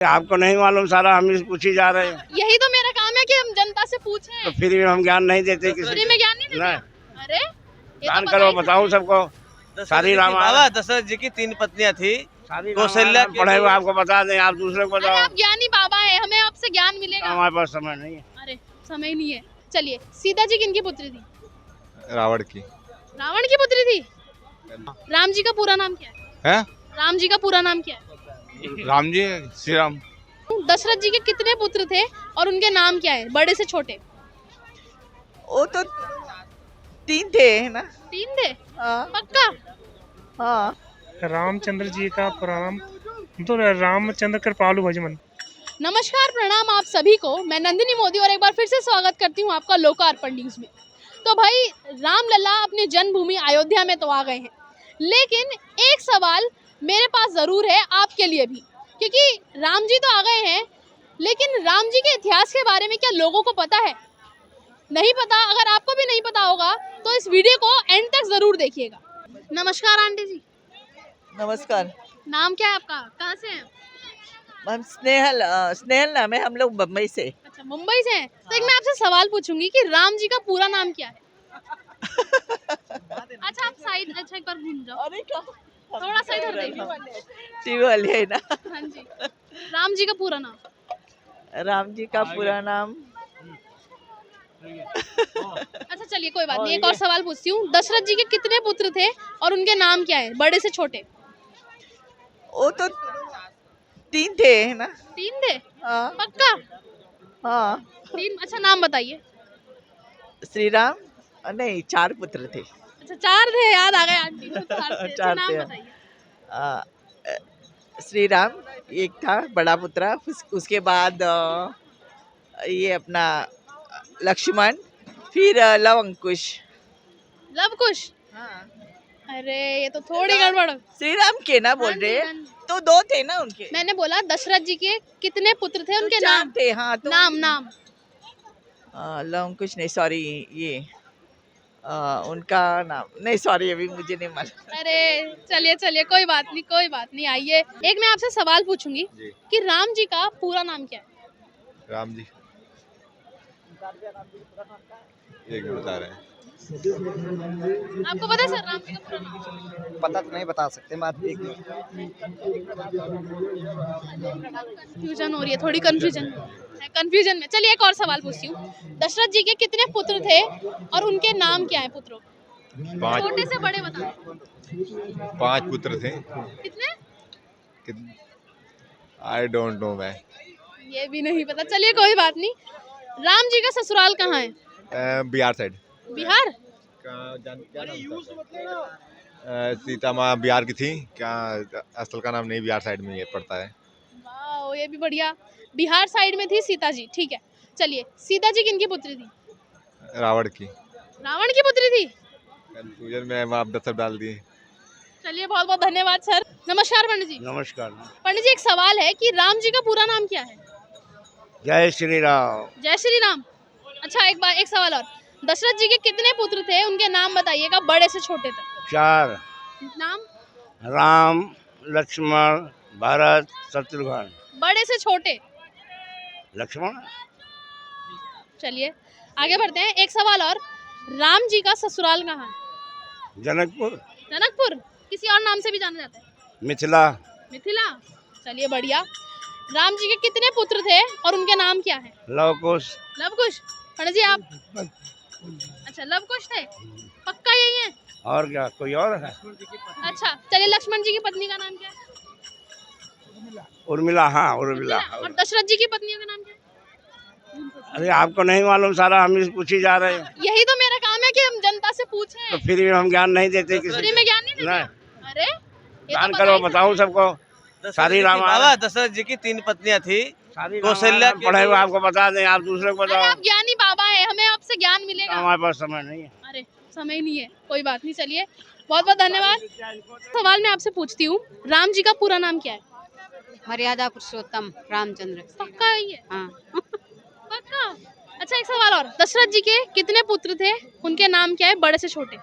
आपको नहीं मालूम, सारा हम ही पूछी जा रहे हैं। यही तो मेरा काम है कि हम जनता से पूछें। तो फ्री में हम ज्ञान नहीं देते किसी फ्री में ज्ञान नहीं देते आप? अरे ये दान तो करो, बताइए। बताऊं सबको। सारी रामायण, दशरथ जी की 3 पत्नियां थी। सारी कौशल्या रामायण पढ़े हुए आपको बता दें, आप दूसरे को अरे बताओ। आप ज्ञानी बाबा है, हमें आपसे ज्ञान मिलेगा। हमारे पास समय नहीं है। अरे समय नहीं है। चलिए, सीता जी किनकी पुत्री थी? रावण की। रावण की पुत्री थी। राम जी का पूरा नाम क्या है? है राम जी का पूरा नाम क्या है? राम जी, श्री राम। दशरथ जी के कितने पुत्र थे और उनके नाम क्या है, बड़े से छोटे? वो तो 3 थे, है ना? 3 थे? हाँ पक्का? हाँ। रामचंद्र जी का प्रणाम तो रामचंद्र कृपालु भजमन। नमस्कार, प्रणाम आप सभी को। मैं नंदिनी मोदी और एक बार फिर से स्वागत करती हूँ आपका लोकार्पण न्यूज में। तो भाई, रामलला अपनी जन्मभूमि अयोध्या में तो आ गए हैं, लेकिन एक सवाल मेरे पास ज़रूर है आपके लिए भी, क्योंकि राम जी तो आ गए हैं, लेकिन राम जी के इतिहास के बारे में क्या लोगों को पता है? नहीं पता? अगर आपको भी नहीं पता होगा तो इस वीडियो को एंड तक ज़रूर देखिएगा। नमस्कार आंटी जी। नमस्कार। नाम क्या है आपका? कहाँ से हैं? हम स्नेहल नाम है, हम लोग बम्बई से। अच्छा, मुंबई से हैं। तो एक मैं आपसे सवाल पूछूंगी कि राम जी का पूरा नाम क्या है? अच्छा आप साइड, अच्छा एक बार घूम जाओ, अरे क्या थोड़ा सा इधर देखो। टीवी वाली है ना। हाँ जी, राम जी का पूरा नाम? राम जी का पूरा नाम, अच्छा चलिए कोई बात नहीं, एक और सवाल पूछती हूँ। दशरथ जी के कितने पुत्र थे और उनके नाम क्या है, बड़े से छोटे? वो तो 3 थे, है ना? 3 थे? हाँ पक्का? हाँ। 3? अच्छा नाम बताइए। श्री राम, नहीं 4 पुत्र थे। अच्छा 4 थे, याद आ गए आंटी को, 4 थे। अच्छा 4 नाम थे। बताइए। श्री राम एक था बड़ा पुत्र, उसके बाद ये अपना लक्ष्मण, फिर लव अंकुश। लव कुश? अरे ये तो थोड़ी गड़बड़। श्री राम के ना बोल हाँ जी, रहे, हाँ जी। तो 2 थे ना उनके। मैंने बोला दशरथ जी के कितने पुत्र थे, उनके तो 4 नाम। थे। हाँ तो नाम लव अंकुश नहीं, सॉरी, ये उनका नाम नहीं, सॉरी अभी मुझे नहीं मालूम। अरे चलिए चलिए, कोई बात नहीं, कोई बात नहीं। आइए, एक मैं आपसे सवाल पूछूंगी कि राम जी का पूरा नाम क्या है? राम जी, एक मिनट बता रहे हैं। आपको पता है सर राम जी का पूरा नाम? पता तो नहीं बता सकते, मैं एक कंफ्यूजन हो रही है, थोड़ी कंफ्यूजन में। चलिए एक और सवाल पूछती हूँ। दशरथ जी के कितने पुत्र थे और उनके नाम क्या है पुत्रों? छोटे से बड़े बताओ। 5 पुत्र थे। कितने? आई डोंट नो मैं। ये भी नहीं पता। चलिए कोई बात नहीं। राम जी का ससुराल कहाँ है? बिहार साइड। बिहार? सीता माँ बिहार की थी क्या? असल का नाम नहीं, बिहार साइड में ये पड़ता है। वाह, ये भी बढ़िया। बिहार साइड में थी सीता जी, ठीक है। चलिए, सीता जी किनकी पुत्री थी? रावण की। रावण की पुत्री थी? कंफ्यूजन में आप दशरथ डाल दिए। चलिए बहुत बहुत धन्यवाद सर। नमस्कार पंडित जी। नमस्कार। पंडित जी एक सवाल है कि राम जी का पूरा नाम क्या है? जय श्री राम। जय श्री राम। अच्छा एक सवाल और। दशरथ जी के कितने पुत्र थे, उनके नाम बताइएगा, बड़े से छोटे तक। 4। नाम? राम, लक्ष्मण, भरत, शत्रुघ्न। बड़े से छोटे? लक्ष्मण। चलिए आगे बढ़ते हैं। एक सवाल और। राम जी का ससुराल कहाँ है? जनकपुर। जनकपुर? किसी और नाम से भी जाना जाता है? मिथिला। मिथिला? चलिए बढ़िया। राम जी के कितने पुत्र थे और उनके नाम क्या है? लव कुश। लव कुश? पंडित जी आप? अच्छा लव कुश थे, पक्का यही है? और क्या, कोई और है? अच्छा चलिए, लक्ष्मण जी की पत्नी का नाम क्या है? उर्मिला। हाँ उर्मिला। और दशरथ जी की पत्नियों का नाम क्या है? अरे आपको नहीं मालूम, सारा हम ही पूछी जा रहे हैं। यही तो मेरा काम है कि हम जनता से तो पूछें। फ्री में हम ज्ञान नहीं देते फ्री किसी में ज्ञान नहीं देते? नहीं। अरे ये दान तो करो, बताइए। बताऊं सबको। सारी रामायण, दशरथ जी की 3 पत्नियां थी। सारी कौशल्या रामायण पढ़े हुए आपको बता दें, आप दूसरे को अरे बताओ। आप ज्ञानी बाबा है, हमें आपसे ज्ञान मिलेगा। हमारे पास समय नहीं है। अरे समय नहीं है, कोई बात नहीं। चलिए बहुत बहुत धन्यवाद। सवाल मैं आपसे पूछती हूँ, राम जी का पूरा नाम क्या है? मर्यादा पुरुषोत्तम रामचंद्र। पक्का ही है? हाँ। पक्का? अच्छा एक सवाल और। दशरथ जी के कितने पुत्र थे, उनके नाम क्या है, बड़े से छोटे?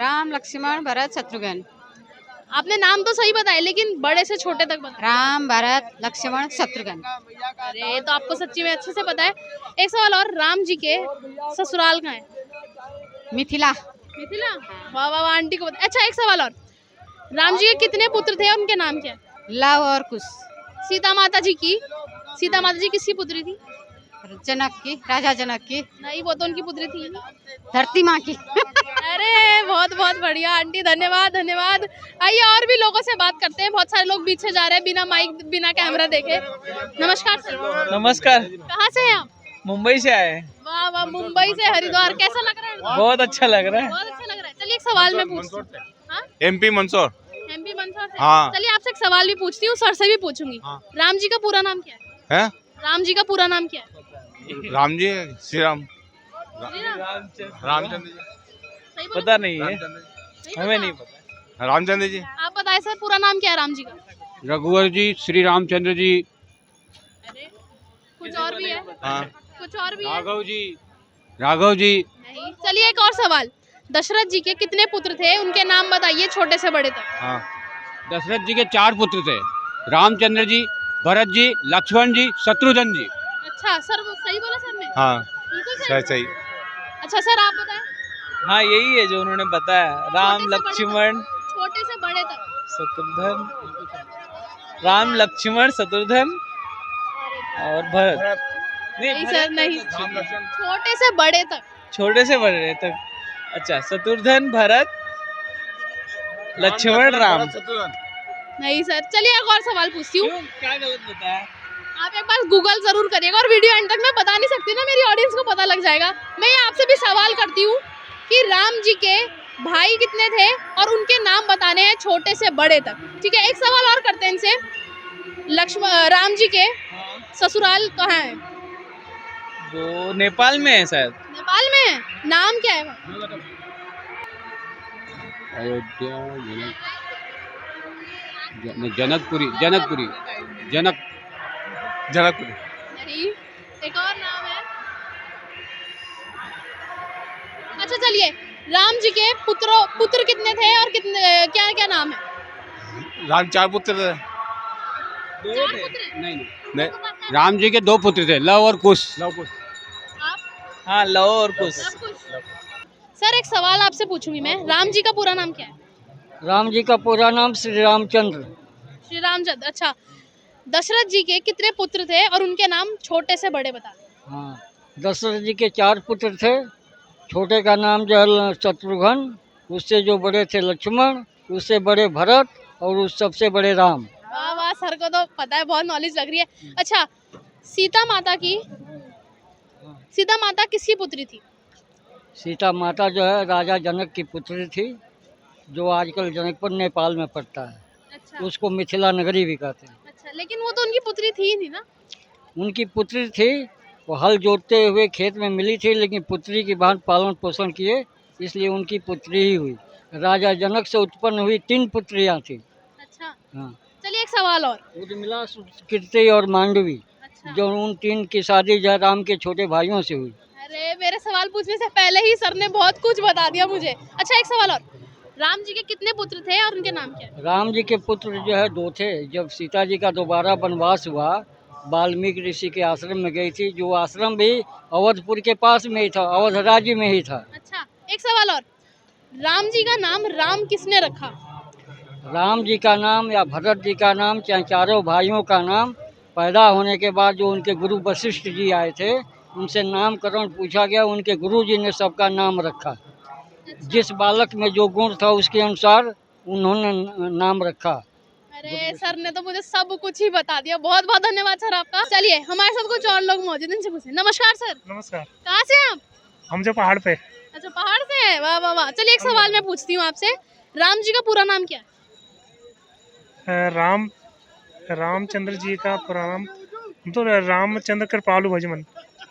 राम, लक्ष्मण, भरत, शत्रुघ्न। आपने नाम तो सही बताया लेकिन बड़े से छोटे तक बताया। राम भरत लक्ष्मण शत्रुघ्न। अरे ये तो आपको सच्ची में अच्छे से पता है। एक सवाल और, राम जी के ससुराल कहाँ है? मिथिला। मिथिला। वाह वाह वाह, आंटी को पता। अच्छा एक सवाल और, राम जी के कितने पुत्र थे और उनके नाम क्या है? लव और कुश। सीता माता जी किसकी पुत्री थी? जनक की, राजा जनक की। नहीं, वो तो उनकी पुत्री थी। धरती माँ की। अरे बहुत बहुत बढ़िया आंटी, धन्यवाद धन्यवाद। आइए और भी लोगों से बात करते हैं। बहुत सारे लोग पीछे जा रहे हैं बिना माइक बिना कैमरा देखे। नमस्कार सर। नमस्कार। कहाँ से हैं आप? मुंबई से आए। वाह वाह, मुंबई से हरिद्वार। कैसा लग रहा है हरिद्वार? बहुत अच्छा लग रहा है। बहुत अच्छा लग रहा है। चलिए एक सवाल मैं पूछती हूँ। हाँ? MP मंदसौर। MP मंदसौर से? हाँ। चलिए आपसे एक सवाल भी पूछती हूँ, सर से भी पूछूंगी। हाँ। राम जी का पूरा नाम क्या है? है राम जी का पूरा नाम क्या है? राम जी श्री राम रामचंद्र जी सही बोला? पता नहीं है, नहीं हमें पता? नहीं पता। रामचंद्र जी आप बताएं सर, पूरा नाम क्या है राम जी का? रघुवर जी, श्री रामचंद्र जी, अरे कुछ और भी है? हाँ कुछ और भी है? राघव जी। नहीं। चलिए एक और सवाल, दशरथ जी के कितने पुत्र थे, उनके नाम बताइए छोटे से बड़े तक। हाँ दशरथ जी के 4 पुत्र थे, रामचंद्र जी, भरत जी, लक्ष्मण जी, शत्रुघ्न जी। अच्छा सर, वो सही बोला सर ने? हाँ बिल्कुल सही सही। सही अच्छा सर आप बताएं। हाँ यही है जो उन्होंने बताया, राम छोटे से बड़े लक्ष्मण तक। छोटे से बड़े तक। शत्रुघ्न, राम लक्ष्मण शत्रुघ्न और भरत। नहीं सर नहीं, छोटे से बड़े तक। छोटे से बड़े तक। अच्छा, शत्रुघ्न, भरत, लक्ष्मण, राम। नहीं सर। चलिए एक और सवाल पूछती हूँ। क्या गलत बताया? आप एक बार गूगल जरूर करिएगा, और वीडियो एंड तक मैं बता नहीं सकती ना, मेरी ऑडियंस को पता लग जाएगा। मैं ये आपसे भी सवाल करती हूँ कि राम जी के भाई कितने थे और उनके नाम बताने हैं छोटे से बड़े तक। ठीक है, एक सवाल और करते हैं इनसे। राम जी के ससुराल कहाँ है? वो नेपाल में है शायद। नेपाल में है। नाम क्या है? अयोध्या, जनकपुरी, जनकपुरी नहीं, एक और नाम है। अच्छा चलिए, राम जी के पुत्र कितने थे और कितने क्या क्या नाम है? राम 4 पुत्र थे। 4 पुत्र। नहीं, राम जी के 2 पुत्र थे, लव और कुश। आप? हाँ, लव और कुश। सब कुछ। सर एक सवाल आपसे पूछूंगी मैं, राम जी का पूरा नाम क्या है? राम जी का पूरा नाम श्री रामचंद्र। श्री रामचंद्र। अच्छा, दशरथ जी के कितने पुत्र थे और उनके नाम छोटे से बड़े बता। हाँ, दशरथ जी के 4 पुत्र थे। छोटे का नाम जो है शत्रुघ्न, उससे जो बड़े थे लक्ष्मण, उससे बड़े भरत और उस सबसे बड़े राम। वाह वाह, सर को तो पता है, बहुत नॉलेज लग रही है। अच्छा, सीता माता किसकी पुत्री थी? सीता माता जो है राजा जनक की पुत्री थी, जो आजकल जनकपुर नेपाल में पड़ता है। अच्छा उसको मिथिला नगरी भी कहते हैं। अच्छा, लेकिन वो तो उनकी पुत्री थी ही नहीं ना। उनकी पुत्री थी, वो हल जोतते हुए खेत में मिली थी, लेकिन पुत्री की भांति पालन पोषण किए, इसलिए उनकी पुत्री ही हुई। राजा जनक से उत्पन्न हुई 3 पुत्रियाँ थी। अच्छा हाँ, चलिए एक सवाल और। उर्मिला, कीर्ति और मांडवी, अच्छा, जो उन 3 की शादी जयराम के छोटे भाइयों से हुई। अरे मेरे सवाल पूछने से पहले ही सर ने बहुत कुछ बता दिया मुझे। अच्छा एक सवाल और, राम जी के कितने पुत्र थे और उनके नाम क्या है? राम जी के पुत्र जो है 2 थे। जब सीता जी का दोबारा वनवास हुआ, वाल्मीकि ऋषि के आश्रम में गई थी, जो आश्रम भी अवधपुर के पास में ही था, अवध राज्य में ही था। अच्छा एक सवाल और, राम जी का नाम राम किसने रखा? राम जी का नाम या भरत जी का नाम, चाहे चारों भाइयों का नाम, पैदा होने के बाद जो उनके गुरु वशिष्ठ जी आए थे, उनसे नामकरण पूछा गया, उनके गुरु जी ने सबका नाम रखा। जिस बालक में जो गुण था उसके अनुसार उन्होंने नाम रखा। अरे सर ने तो मुझे सब कुछ ही बता दिया। बहुत बहुत धन्यवाद सर आपका। चलिए हमारे साथ कुछ और लोग मौजूद हैं, इनसे पूछे। नमस्कार सर। नमस्कार। कहाँ से हैं आप? हम जो पहाड़ पे। अच्छा पहाड़ से है। वाह वाह वाह। चलिए एक सवाल मैं पूछती हूँ आपसे, राम जी का पूरा नाम क्या है? रामचंद्र जी का पूरा नाम तो रामचंद्र कृपालु भजमन,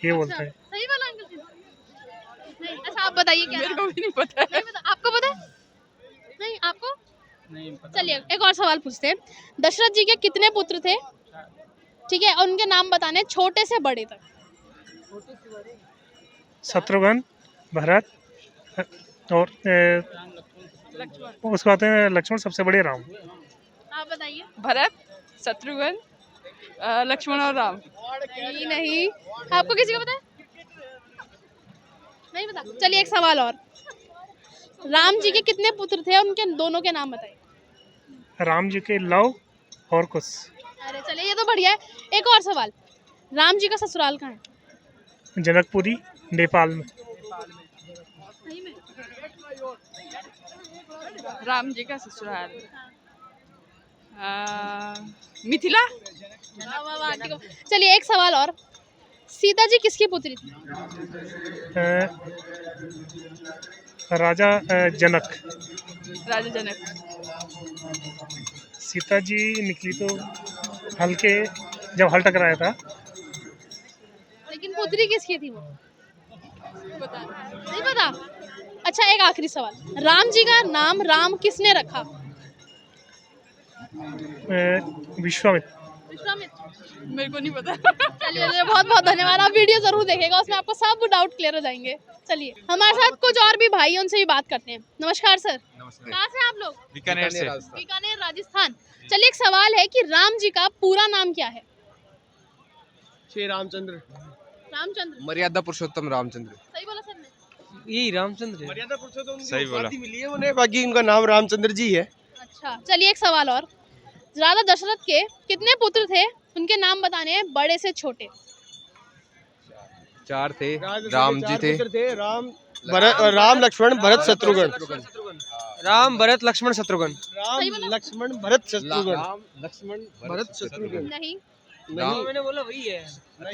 ये बोलते हैं। सही बोला अंकल जी? नहीं। अच्छा आप बताइए क्या? मेरे को भी नहीं पता है। आपको पता है? नहीं आपको नहीं पता। चलिए एक और सवाल पूछते हैं, दशरथ जी के कितने पुत्र थे? ठीक है, और उनके नाम बताने छोटे से बड़े तक। शत्रुघ्न, भरत और उसको आते हैं लक्ष्मण, सबसे बड़े राम। आप बताइए। भरत, शत्रुघ्न, लक्ष्मण और राम। नहीं, आपको किसी को पता है? नहीं पता। चलिए एक सवाल और, राम जी के कितने पुत्र थे, उनके दोनों के नाम बताइए। राम जी के लव और कुश। अरे चलिए ये तो बढ़िया है। एक और सवाल, राम जी का ससुराल कहाँ है? जनकपुरी, नेपाल में। राम जी का ससुराल मिथिला। वाह वाह वाह, ठीक हो। चलिए एक सवाल और, सीता जी किसकी पुत्री थी? राजा जनक। राजा जनक। सीता जी निकली तो हल के, जब हल टकराया था। लेकिन पुत्री किसकी थी वो? नहीं पता। अच्छा एक आखिरी सवाल, राम जी का नाम राम किसने रखा? विश्वामित्र। विश्वामित्र। मेरे को नहीं पता। चलिए बहुत बहुत धन्यवाद। आप वीडियो जरूर देखेगा, उसमें आपको सब डाउट क्लियर हो जाएंगे। चलिए हमारे साथ कुछ और भी भाई, उनसे भी बात करते हैं। नमस्कार सर। कहाँ से आप लोग? बीकानेर से। बीकानेर राजस्थान। चलिए एक सवाल है कि राम जी का पूरा नाम क्या है? श्री रामचंद्र। रामचंद्र। मर्यादा पुरुषोत्तम रामचंद्र। सही बोला सर ने? यही रामचंद्र है। मर्यादा पुरुषोत्तम सही बोला। मिली है उन्हें, बाकी उनका नाम रामचंद्र जी है। अच्छा चलिए एक सवाल और, राजा दशरथ के कितने पुत्र थे, उनके नाम बताने हैं बड़े से छोटे। 4 थे। राम जी थे। राम लक्ष्मण भरत शत्रुघ्न। राम, भरत, लक्ष्मण, शत्रुघ्न। राम, लक्ष्मण भरत शत्रुघ्न। लक्ष्मण भरत शत्रुघ्न। नहीं। मैंने बोला वही है,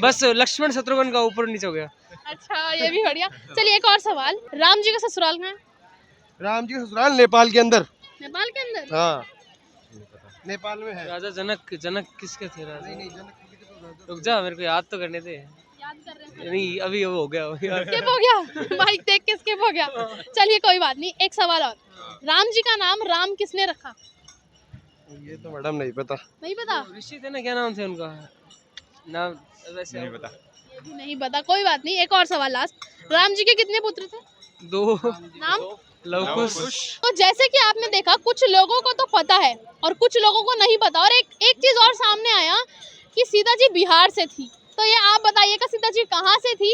बस लक्ष्मण शत्रुघ्न का ऊपर नीचे हो गया। अच्छा ये भी बढ़िया। चलिए एक और सवाल, राम जी का ससुराल कहाँ है? राम जी का ससुराल नेपाल के अंदर। नेपाल के अंदर? हाँ नेपाल में है। राजा जनक। जनक किसके थे राजा? रुक जा, मेरे को याद तो करने थे। याद कर रहे हैं। नहीं अभी वो हो गया। स्किप हो गया, माइक देख के स्किप हो गया। चलिए कोई बात नहीं। एक सवाल और, राम जी का नाम राम किसने रखा? ये तो मैडम नहीं पता। नहीं पता? ऋषि थे ना, क्या नाम थे उनका? नाम वैसे नहीं पता। ये भी नहीं पता, कोई बात नहीं। एक और सवाल लास्ट, राम जी के कितने पुत्र थे? 2। नाम? लवकुश। तो जैसे कि आपने देखा, कुछ लोगों को तो पता है और कुछ लोगों को नहीं पता। और एक चीज और सामने आया कि सीता जी बिहार से थी। तो ये आप बताइएगा सीता जी कहाँ से थी,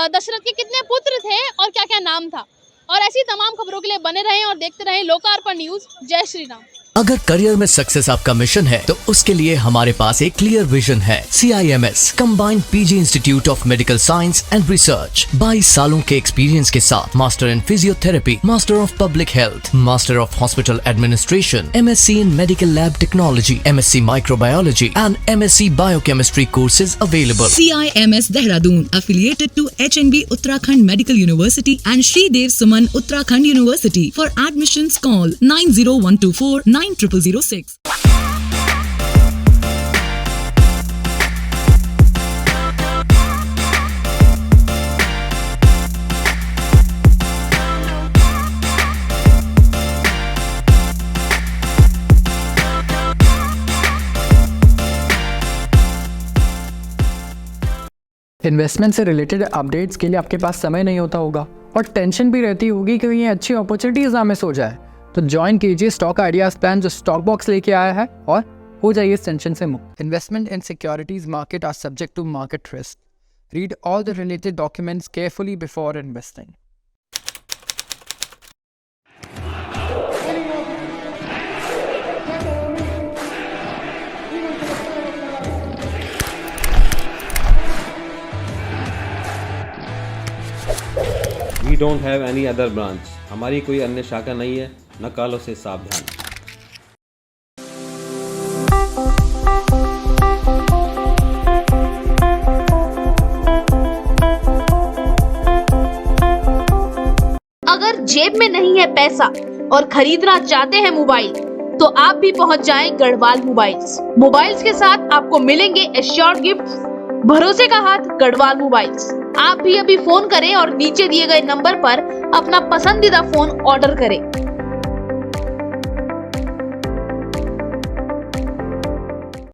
दशरथ के कितने पुत्र थे और क्या क्या नाम था। और ऐसी तमाम खबरों के लिए बने रहें और देखते रहें लोकार्पण न्यूज। जय श्री राम। अगर करियर में सक्सेस आपका मिशन है तो उसके लिए हमारे पास एक क्लियर विजन है। CIMS combined PG institute of medical science and research, 22 सालों के एक्सपीरियंस के साथ master in physiotherapy, master of public health, master of hospital administration, MSc in medical lab technology, MSc microbiology and MSc biochemistry courses available. CIMS Dehradun affiliated to HNB Uttarakhand Medical University and Shri Dev Suman Uttarakhand University. For admissions call 90124 9006. Investment से related updates के लिए आपके पास समय नहीं होता होगा और tension भी रहती होगी कि ये अच्छी अपॉर्चुनिटीज ना मिस हो जाए, तो ज्वाइन कीजिए स्टॉक आइडियाज प्लान जो स्टॉक बॉक्स लेके आया है और हो जाइए इस टेंशन से मुक्त। Investment in securities market are subject to market risk. Read all the related documents carefully before investing. We don't have any other branch. हमारी कोई अन्य शाखा नहीं है, नकालों से सावधान। अगर जेब में नहीं है पैसा और खरीदना चाहते हैं मोबाइल, तो आप भी पहुंच जाएं गढ़वाल मोबाइल्स। मोबाइल्स के साथ आपको मिलेंगे एश्योर्ड गिफ्ट्स। भरोसे का हाथ गढ़वाल मोबाइल्स। आप भी अभी फोन करें और नीचे दिए गए नंबर पर अपना पसंदीदा फोन ऑर्डर करें।